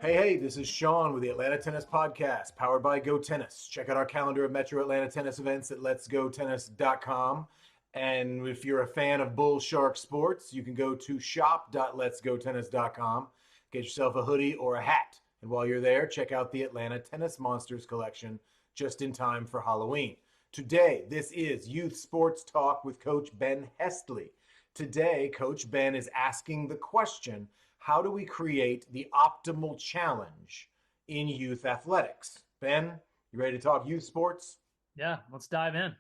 Hey, this is Shaun with the Atlanta Tennis Podcast, powered by GoTennis. Check out our calendar of Metro Atlanta tennis events at letsgotennis.com. And if you're a fan of Bull Shark Sports, you can go to shop.letsgotennis.com. Get yourself a hoodie or a hat. And while you're there, check out the Atlanta Tennis Monsters collection just in time for Halloween. Today, this is Youth Sports Talk with Coach Ben Hestley. Today, Coach Ben is asking the question, how do we create the optimal challenge in youth athletics? Ben, you ready to talk youth sports? Yeah, let's dive in.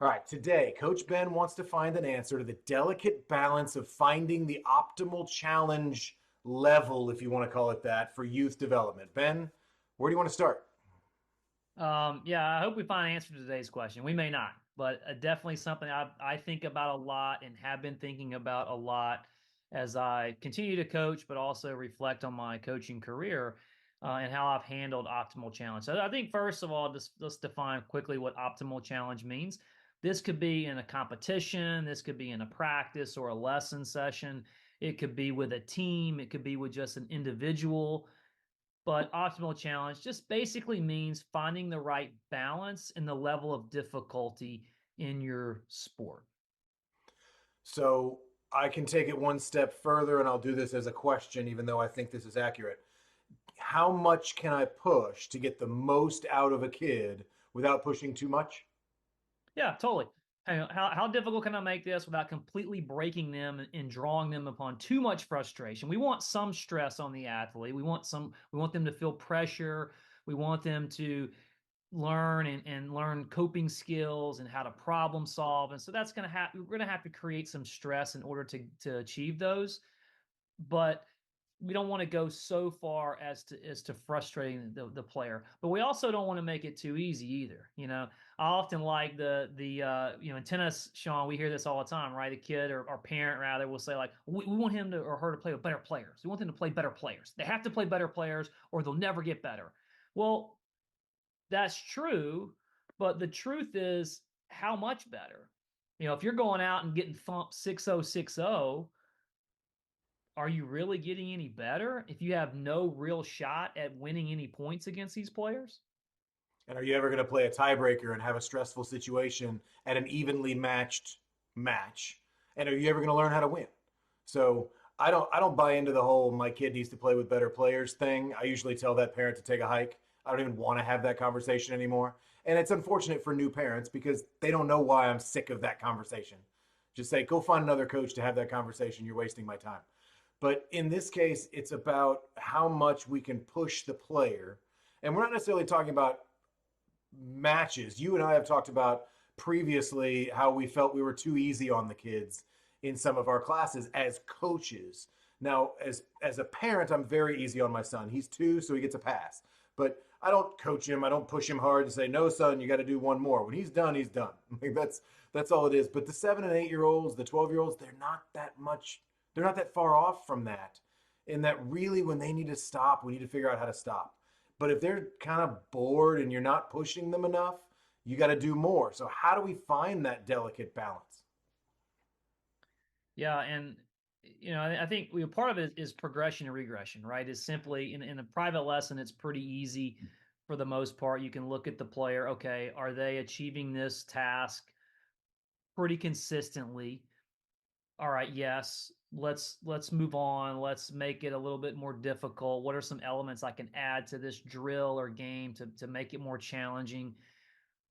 All right, today, Coach Ben wants to find an answer to the delicate balance of finding the optimal challenge level, if you want to call it that, for youth development. Ben, where do you want to start? Yeah, I hope we find an answer to today's question. We may not, but definitely something I think about a lot and have been thinking about a lot as I continue to coach, but also reflect on my coaching career and how I've handled optimal challenge. So I think first of all, just let's define quickly what optimal challenge means. This could be in a competition, this could be in a practice or a lesson session. It could be with a team, it could be with just an individual. But optimal challenge just basically means finding the right balance in the level of difficulty in your sport. So I can take it one step further, and I'll do this as a question, even though I think this is accurate. How much can I push to get the most out of a kid without pushing too much? Yeah, totally. How difficult can I make this without completely breaking them and drawing them upon too much frustration? We want some stress on the athlete. We want them to feel pressure. We want them to learn and learn coping skills and how to problem solve. And so that's going to happen. We're going to have to create some stress in order to achieve those. But we don't want to go so far as to frustrating the player, but we also don't want to make it too easy either. I often like in tennis, Shaun, we hear this all the time, right? A kid or parent rather will say like, we want him to or her to play with better players. We want them to play better players. They have to play better players or they'll never get better. Well, that's true, but the truth is how much better? If you're going out and getting thumped 6-0, 6-0, are you really getting any better if you have no real shot at winning any points against these players? And are you ever going to play a tiebreaker and have a stressful situation at an evenly matched match? And are you ever going to learn how to win? So I don't buy into the whole my kid needs to play with better players thing. I usually tell that parent to take a hike. I don't even want to have that conversation anymore. And it's unfortunate for new parents because they don't know why I'm sick of that conversation. Just say, go find another coach to have that conversation. You're wasting my time. But in this case, it's about how much we can push the player. And we're not necessarily talking about matches. You and I have talked about previously how we felt we were too easy on the kids in some of our classes as coaches. Now, as a parent, I'm very easy on my son. He's 2, so he gets a pass. But I don't coach him. I don't push him hard and say, "No, son, you got to do one more." When he's done, he's done. That's all it is. But the 7 and 8-year-olds, the 12-year-olds, they're not that much. They're not that far off from that. In that really, when they need to stop, we need to figure out how to stop. But if they're kind of bored and you're not pushing them enough, you got to do more. So how do we find that delicate balance? Yeah, and I think part of it is progression and regression, right? Is simply in a private lesson, it's pretty easy for the most part. You can look at the player. Okay, are they achieving this task pretty consistently? All right, yes, let's move on. Let's make it a little bit more difficult. What are some elements I can add to this drill or game to make it more challenging?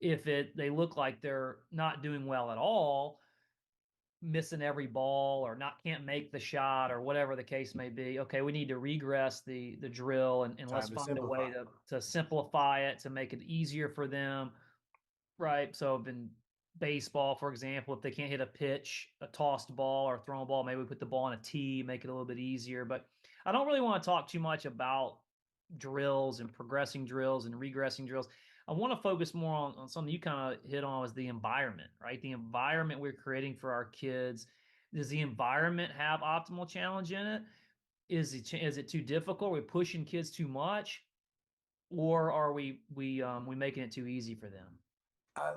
If they look like they're not doing well at all, missing every ball or not can't make the shot or whatever the case may be, okay, we need to regress the drill and let's Time to find a way simplify. to simplify it to make it easier for them. Right. So in baseball, for example, if they can't hit a pitch, a tossed ball or a thrown ball, maybe we put the ball on a tee, make it a little bit easier. But I don't really want to talk too much about drills and progressing drills and regressing drills. I want to focus more on something you kind of hit on was the environment, right? The environment we're creating for our kids. Does the environment have optimal challenge in it? Is it too difficult? Are we pushing kids too much? Or are we making it too easy for them?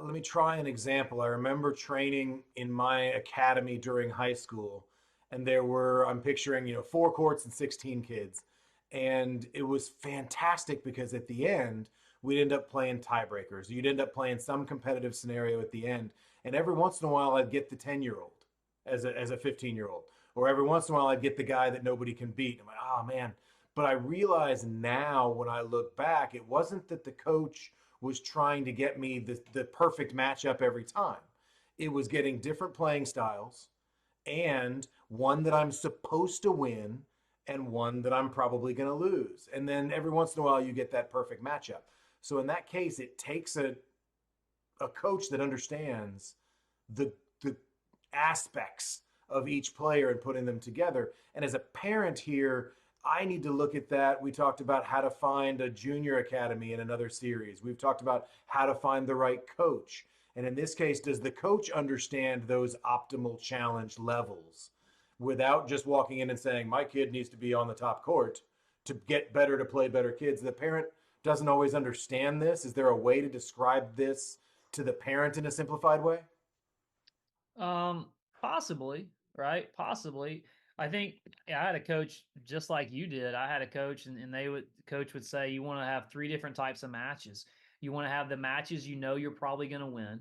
Let me try an example. I remember training in my academy during high school, and I'm picturing, 4 courts and 16 kids. And it was fantastic because at the end, we'd end up playing tiebreakers. You'd end up playing some competitive scenario at the end. And every once in a while, I'd get the 10-year-old as a 15-year-old. Or every once in a while, I'd get the guy that nobody can beat. I'm like, oh, man. But I realize now when I look back, it wasn't that the coach was trying to get me the perfect matchup every time. It was getting different playing styles and one that I'm supposed to win and one that I'm probably going to lose. And then every once in a while, you get that perfect matchup. So in that case, it takes a coach that understands the aspects of each player and putting them together. And as a parent here, I need to look at that. We talked about how to find a junior academy in another series. We've talked about how to find the right coach. And in this case, does the coach understand those optimal challenge levels without just walking in and saying, my kid needs to be on the top court to get better, to play better kids? The parent doesn't always understand this. Is there a way to describe this to the parent in a simplified way? Um, Possibly, right? Possibly. I think I had a coach just like you did. I had a coach, and coach would say you want to have three different types of matches. You want to have the matches you know you're probably going to win,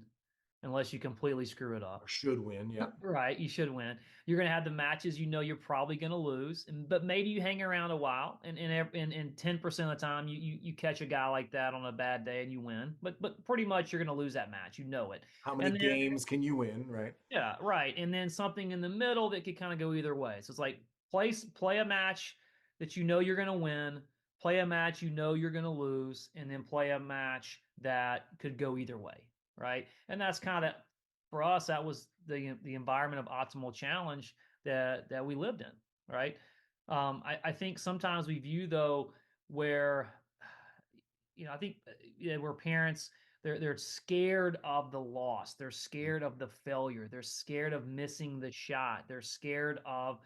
unless you completely screw it Or up. should win, yeah. Right, you should win. You're going to have the matches you know you're probably going to lose, but maybe you hang around a while, and 10% of the time you catch a guy like that on a bad day and you win. But pretty much you're going to lose that match. You know it. How many And then games can you win, right? yeah, right. And then something in the middle that could kind of go either way. So it's like play a match that you know you're going to win, play a match you know you're going to lose, and then play a match that could go either way, right? And that's kind of for us. That was the environment of optimal challenge that we lived in, right? I think sometimes we view though where I think where parents they're scared of the loss. They're scared of the failure. They're scared of missing the shot. They're scared of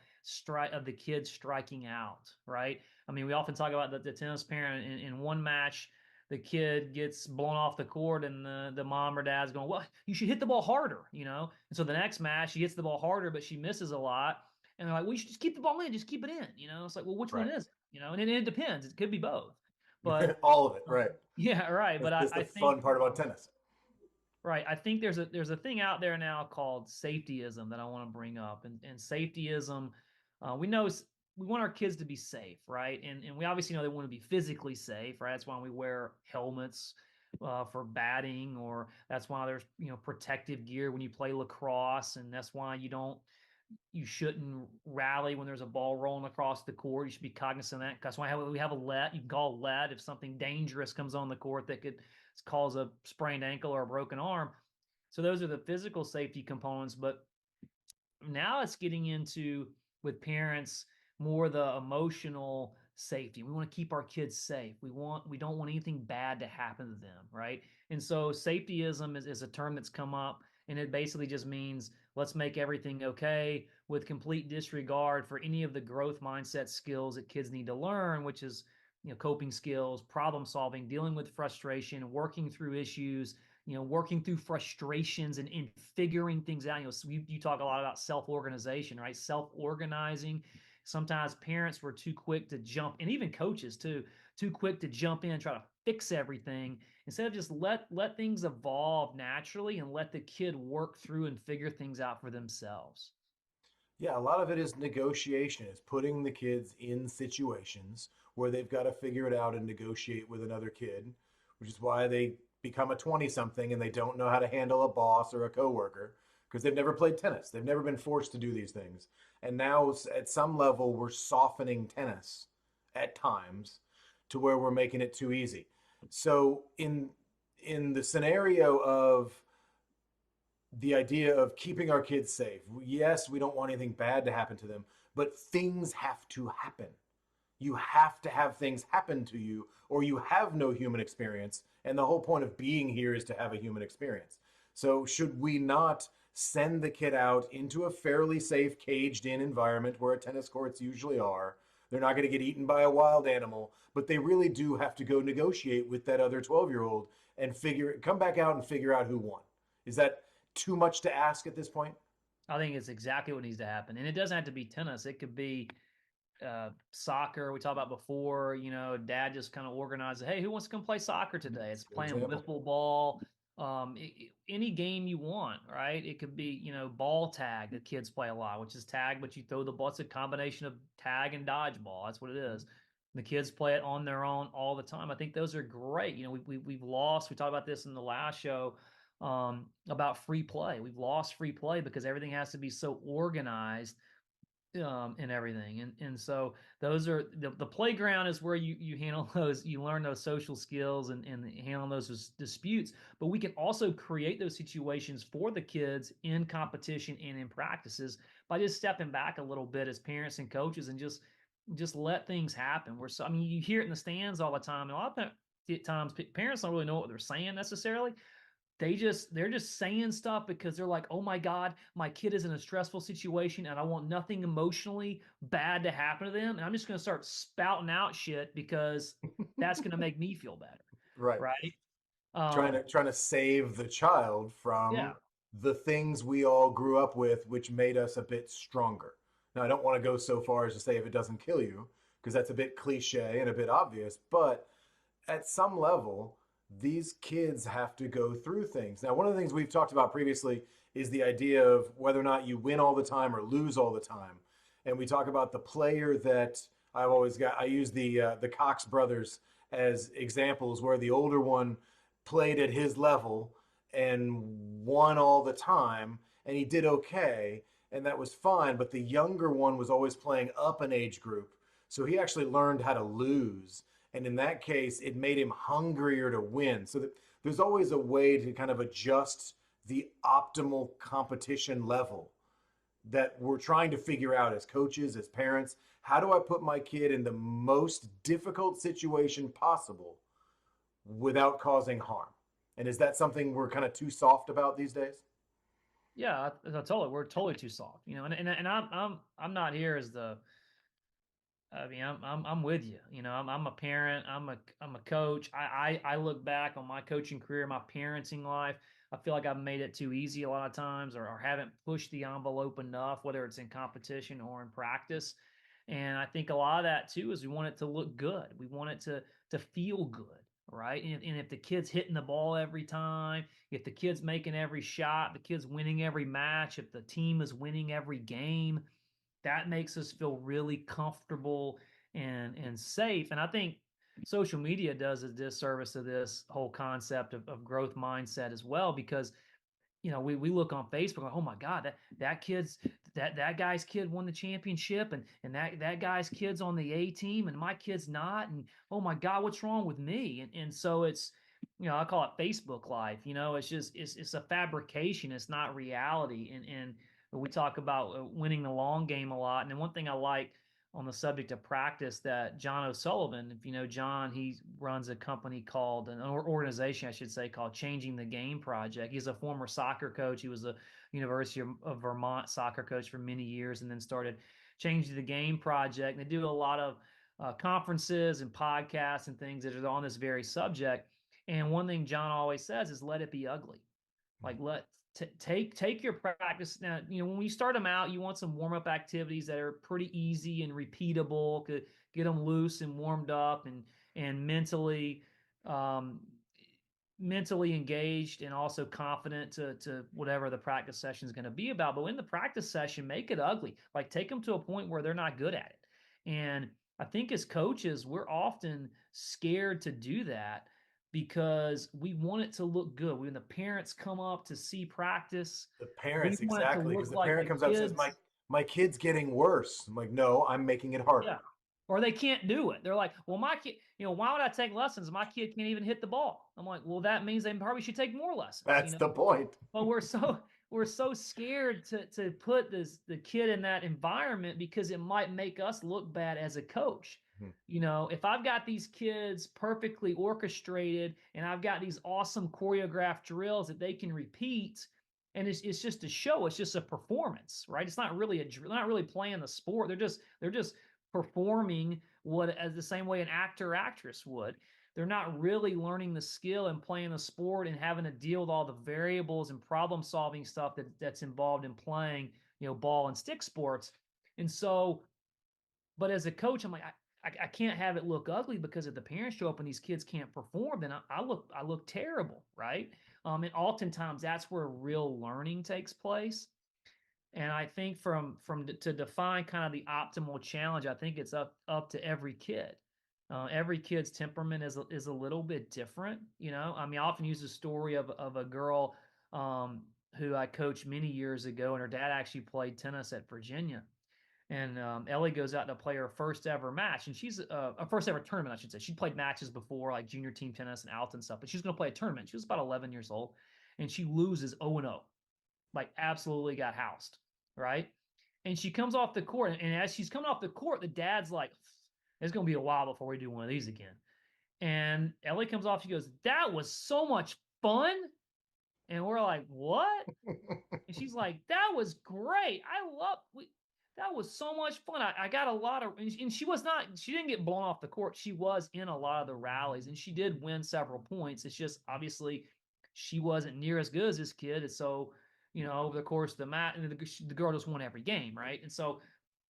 the kids striking out. Right. I mean, we often talk about the tennis parent in one match. The kid gets blown off the court, and the mom or dad's going, "Well, you should hit the ball harder," And so the next match, she hits the ball harder, but she misses a lot. And they're like, "Well, you should just keep the ball in, just keep it in." It's like, well, which one Right. is it? And it depends. It could be both. But All of it, right. yeah, right. But That's I the think fun part about tennis. right. I think there's a thing out there now called safetyism that I want to bring up, and safetyism, we know we want our kids to be safe, right? And we obviously know they want to be physically safe, right? That's why we wear helmets for batting, or that's why there's protective gear when you play lacrosse, and that's why you shouldn't rally when there's a ball rolling across the court. You should be cognizant of that. That's why we have a let. You can call let if something dangerous comes on the court that could cause a sprained ankle or a broken arm. So those are the physical safety components. But now it's getting into with parents more the emotional safety. We want to keep our kids safe. We don't want anything bad to happen to them, right? And so safetyism is a term that's come up, and it basically just means let's make everything okay with complete disregard for any of the growth mindset skills that kids need to learn, which is coping skills, problem solving, dealing with frustration, working through issues, working through frustrations and figuring things out. So you talk a lot about self-organization, right? Self-organizing. Sometimes parents were too quick to jump, and even coaches too quick to jump in and try to fix everything instead of just let things evolve naturally and let the kid work through and figure things out for themselves. Yeah, a lot of it is negotiation. It's putting the kids in situations where they've got to figure it out and negotiate with another kid, which is why they become a 20 something and they don't know how to handle a boss or a coworker because they've never played tennis. They've never been forced to do these things. And now at some level we're softening tennis at times to where we're making it too easy. So in the scenario of the idea of keeping our kids safe. Yes, we don't want anything bad to happen to them, but things have to happen. You have to have things happen to you, or you have no human experience. And the whole point of being here is to have a human experience. So, should we not send the kid out into a fairly safe, caged in environment where tennis courts usually are? They're not going to get eaten by a wild animal, but they really do have to go negotiate with that other 12-year-old and come back out and figure out who won. Is that too much to ask at this point? I think it's exactly what needs to happen. And it doesn't have to be tennis. It could be soccer we talked about before, dad just kind of organizes, hey, who wants to come play soccer today? It's Good playing example. wiffle ball, any game you want, right? It could be, ball tag that kids play a lot, which is tag, but you throw the ball. It's a combination of tag and dodgeball. That's what it is. The kids play it on their own all the time. I think those are great. We've lost, we talked about this in the last show, about free play. We've lost free play because everything has to be so organized, and everything. And so those are the playground is where you handle those, you learn those social skills and handle those disputes. But we can also create those situations for the kids in competition and in practices by just stepping back a little bit as parents and coaches and just let things happen. I mean, you hear it in the stands all the time. And a lot of times parents don't really know what they're saying necessarily. They're just saying stuff because they're like, oh my God, my kid is in a stressful situation and I want nothing emotionally bad to happen to them. And I'm just going to start spouting out shit because that's going to make me feel better. Right. Right. Trying to save the child Yeah. from the things we all grew up with, which made us a bit stronger. Now, I don't want to go so far as to say if it doesn't kill you, because that's a bit cliche and a bit obvious, but at some level, these kids have to go through things. Now, one of the things we've talked about previously is the idea of whether or not you win all the time or lose all the time. And we talk about the player that I use the Cox brothers as examples where the older one played at his level and won all the time and he did okay and that was fine, but the younger one was always playing up an age group. So he actually learned how to lose, and in that case it made him hungrier to win. So that there's always a way to kind of adjust the optimal competition level that we're trying to figure out as coaches, as parents. How do I put my kid in the most difficult situation possible without causing harm? And is that something we're kind of too soft about these days? Yeah. We're totally too soft, and I'm not here as I mean, I'm with you. I'm a parent. I'm a coach. I look back on my coaching career, my parenting life. I feel like I've made it too easy a lot of times, or haven't pushed the envelope enough, whether it's in competition or in practice. And I think a lot of that too is we want it to look good. We want it to feel good, right? And if the kid's hitting the ball every time, if the kid's making every shot, the kid's winning every match, if the team is winning every game, that makes us feel really comfortable and safe. And I think social media does a disservice to this whole concept of growth mindset as well, because we look on Facebook like, oh my God, that guy's kid won the championship, and that guy's kid's on the A team and my kid's not, and oh my God, what's wrong with me? And so it's, I call it Facebook life. It's a fabrication. It's not reality. And we talk about winning the long game a lot. And then one thing I like on the subject of practice, that John O'Sullivan, if you know John, he runs a company called, an organization, I should say, called Changing the Game Project. He's a former soccer coach. He was a University of Vermont soccer coach for many years, and then started Changing the Game Project. And they do a lot of conferences and podcasts and things that are on this very subject. And one thing John always says is, let it be ugly. Like, take your practice. Now, when you start them out, you want some warm up activities that are pretty easy and repeatable, to get them loose and warmed up, and um, mentally engaged, and also confident to whatever the practice session is going to be about. But in the practice session, make it ugly. Like, take them to a point where they're not good at it. And I think as coaches, we're often scared to do that because we want it to look good. When the parents come up to see practice, The we parents, want it to exactly, because look the like parent the comes up and says, kids. my kid's getting worse. I'm like, no, I'm making it harder. Yeah. Or they can't do it. They're like, well, my kid, why would I take lessons? My kid can't even hit the ball. I'm like, well, that means they probably should take more lessons, That's the point. But we're so scared to put the kid in that environment because it might make us look bad as a coach. Hmm. If I've got these kids perfectly orchestrated and I've got these awesome choreographed drills that they can repeat, and it's just a show, it's just a performance, right? It's not really they're not really playing the sport. They're just performing what, as the same way an actor or actress would. They're not really learning the skill and playing the sport and having to deal with all the variables and problem solving stuff that's involved in playing, ball and stick sports. And so But as a coach, I'm like, I can't have it look ugly, because if the parents show up and these kids can't perform, then I look terrible, right? And oftentimes that's where real learning takes place. And I think to define kind of the optimal challenge, I think it's up to every kid. Every kid's temperament is a little bit different. I mean, I often use the story of a girl who I coached many years ago, and her dad actually played tennis at Virginia. And Ellie goes out to play her first ever match, and she's a first ever tournament, I should say. She played matches before, like junior team tennis and Alton stuff, but she's going to play a tournament. She was about 11 years old, and she loses 0-0, like absolutely got housed, right? And she comes off the court, and as she's coming off the court, the dad's like, "It's going to be a while before we do one of these again." And Ellie comes off, she goes, "That was so much fun." And we're like, "What?" And she's like, "That was great. That was so much fun. I got a lot of," and she didn't get blown off the court. She was in a lot of the rallies, and she did win several points. It's just obviously she wasn't near as good as this kid. And so, over the course of the match, the girl just won every game, right? And so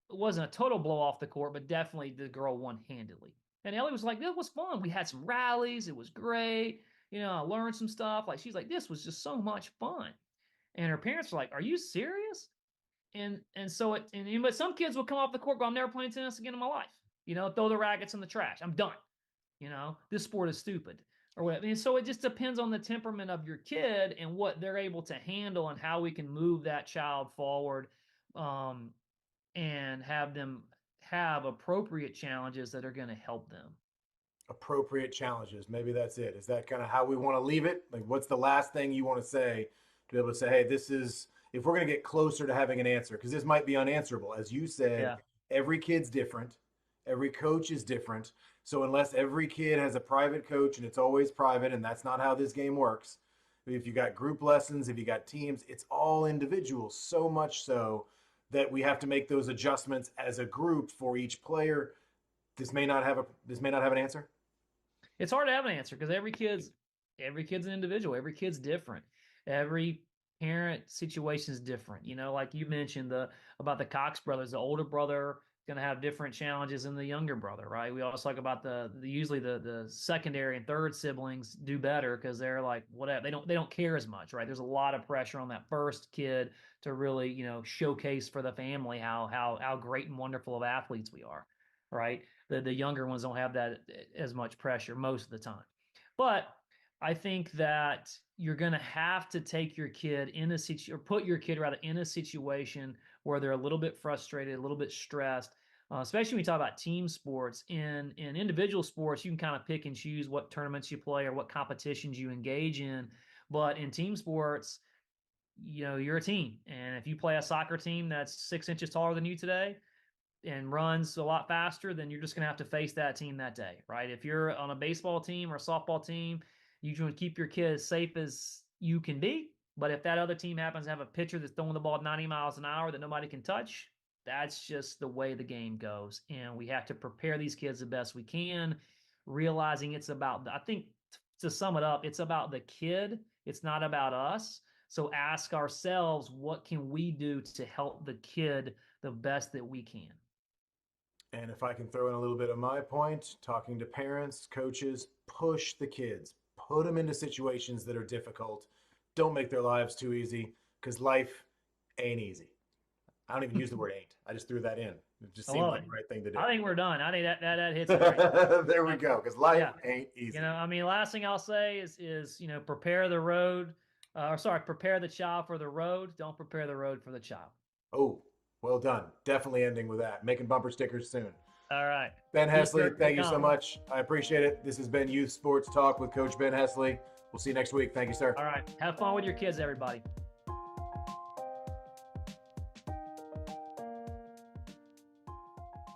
it wasn't a total blow off the court, but definitely the girl won handedly. And Ellie was like, "It was fun. We had some rallies. It was great. I learned some stuff." Like, she's like, "This was just so much fun." And her parents were like, "Are you serious?" But some kids will come off the court, go, "I'm never playing tennis again in my life. Throw the rackets in the trash. I'm done. This sport is stupid," or whatever. And so it just depends on the temperament of your kid and what they're able to handle, and how we can move that child forward, and have them have appropriate challenges that are going to help them. Appropriate challenges. Maybe that's it. Is that kind of how we want to leave it? Like, what's the last thing you want to say to be able to say, hey, this is, if we're going to get closer to having an answer, because this might be unanswerable. As you said, Yeah. every kid's different. Every coach is different. So unless every kid has a private coach and it's always private, and that's not how this game works. If you got group lessons, if you got teams, it's all individuals. So much so that we have to make those adjustments as a group for each player. This may not have an answer. It's hard to have an answer, because every kid's an individual. Every kid's different. Every parent situation is different. Like you mentioned about the Cox brothers, the older brother going to have different challenges than the younger brother, right? We always talk about usually the secondary and third siblings do better, because they're like, whatever, they don't care as much, right? There's a lot of pressure on that first kid to really showcase for the family how great and wonderful of athletes we are, right? The younger ones don't have that as much pressure most of the time. But I think that you're going to have to take your kid or put your kid rather in a situation where they're a little bit frustrated, a little bit stressed, especially when you talk about team sports. In individual sports, you can kind of pick and choose what tournaments you play or what competitions you engage in. But in team sports, you're a team. And if you play a soccer team that's 6 inches taller than you today and runs a lot faster, then you're just going to have to face that team that day, right? If you're on a baseball team or a softball team, you can keep your kid as safe as you can be. But if that other team happens to have a pitcher that's throwing the ball 90 miles an hour that nobody can touch, that's just the way the game goes. And we have to prepare these kids the best we can, realizing I think to sum it up, it's about the kid. It's not about us. So ask ourselves, what can we do to help the kid the best that we can? And if I can throw in a little bit of my point, talking to parents, coaches, push the kids, put them into situations that are difficult. Don't make their lives too easy, because life ain't easy. I don't even use the word ain't. I just threw that in. It just seemed like the right thing to do. I think we're done. I think that hits it right. There we go. Because life ain't easy. I mean, last thing I'll say is prepare the child for the road. Don't prepare the road for the child. Oh, well done. Definitely ending with that. Making bumper stickers soon. All right. Ben Hesley, thank you so much. I appreciate it. This has been Youth Sports Talk with Coach Ben Hesley. We'll see you next week. Thank you, sir. All right. Have fun with your kids, everybody.